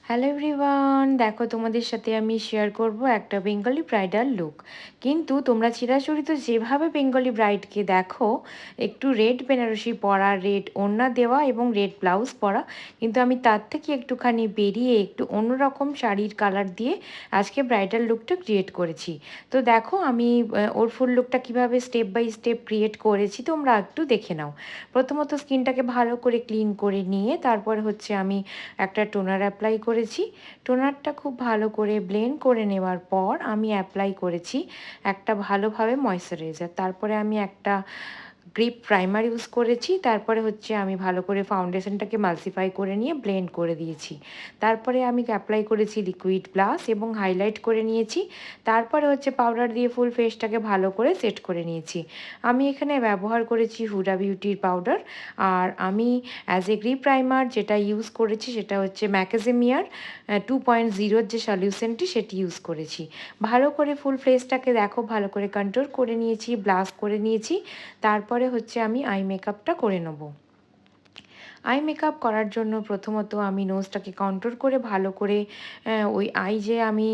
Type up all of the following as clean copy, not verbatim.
Hello everyone, দেখো তোমাদের সাথে আমি শেয়ার করব একটা বেঙ্গলি ব্রাইডাল লুক। কিন্তু তোমরা চিরাচরিত যেভাবে বেঙ্গলি ব্রাইডকে দেখো, একটু রেড বেনারসি পরা, রেড ওড়না দেওয়া এবং রেড ব্লাউজ পরা, কিন্তু আমি তার থেকে একটুখানি বেরিয়ে একটু অন্যরকম শাড়ির কালার দিয়ে আজকে ব্রাইডাল লুকটা ক্রিয়েট করেছি। তো দেখো আমি ওর ফুল লুকটা কীভাবে স্টেপ বাই স্টেপ ক্রিয়েট করেছি তোমরা একটু দেখে নাও। প্রথমত স্কিনটাকে ভালো করে ক্লিন করে নিয়ে তারপরে হচ্ছে আমি একটা টোনার অ্যাপ্লাই করেছি। টোনারটা খুব ভালো করে ব্লেন্ড করে নেওয়ার পর আমি অ্যাপ্লাই করেছি একটা ভালোভাবে ময়শ্চারাইজার। তারপরে আমি একটা গ্রিপ প্রাইমার ইউজ করেছি। তারপরে হচ্ছে আমি ভালো করে ফাউন্ডেশনটাকে মাল্টিফাই করে নিয়ে ব্লেন্ড করে দিয়েছি। তারপরে আমি অ্যাপ্লাই করেছি লিকুইড ব্লাশ এবং হাইলাইট করে নিয়েছি। তারপরে হচ্ছে পাউডার দিয়ে ফুল ফেসটাকে ভালো করে সেট করে নিয়েছি। আমি এখানে ব্যবহার করেছি হুডা বিউটির পাউডার। আর আমি অ্যাজ এ গ্রিপ প্রাইমার যেটা ইউজ করেছি সেটা হচ্ছে ম্যাকাজেমিয়ার 2.0 যে সলিউশনটি সেটি ইউজ করেছি। ভালো করে ফুল ফেসটাকে দেখো ভালো করে কন্ট্রোল করে নিয়েছি, ব্লাশ করে নিয়েছি। তারপরে হচ্ছে আমি আই মেকআপটা করে নেব। আই মেকআপ করার জন্য প্রথমত আমি নোজটাকে কন্ট্রোল করে ভালো করে ওই আই যে আমি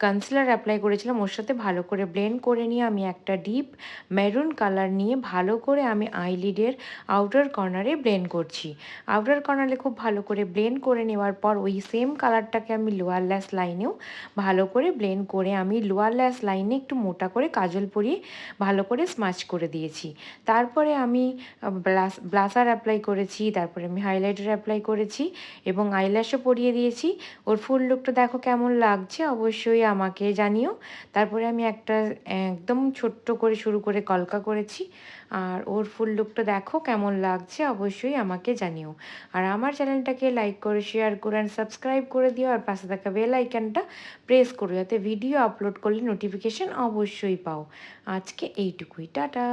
কনসিলার অ্যাপ্লাই করেছিলাম ওর সাথে ভালো করে ব্লেন্ড করে নিয়ে আমি একটা ডিপ মেরুন কালার নিয়ে ভালো করে আমি আইলিডের আউটার কর্নারে ব্লেন্ড করছি। আউটার কর্নারে খুব ভালো করে ব্লেন্ড করে নেওয়ার পর ওই সেম কালারটাকে আমি লোয়ার ল্যাশ লাইনেও ভালো করে ব্লেন্ড করে আমি লোয়ার ল্যাশ লাইনে একটু মোটা করে কাজল পরিয়ে ভালো করে স্মাচ করে দিয়েছি। তারপরে আমি ব্লাসার অ্যাপ্লাই করেছি, তারপরে আমি হাইলাইটার অ্যাপ্লাই করেছি এবং আইল্যাশও পরিয়ে দিয়েছি। ওর ফুল লুকটা দেখো কেমন লাগছে অবশ্যই আমাকে জানিও। তারপরে আমি একটা একদম ছোট্ট করে শুরু করে কলকা করেছি। আর ওর ফুল লুকটা দেখো কেমন লাগছে অবশ্যই আমাকে জানিও। আর আমার চ্যানেলটাকে লাইক করে শেয়ার করে অ্যান্ড সাবস্ক্রাইব করে দিও, আর পাশে থাকা বেল আইকনটা প্রেস করো যাতে ভিডিও আপলোড করলে নোটিফিকেশান অবশ্যই পাও। আজকে এইটুকুই, টাটা।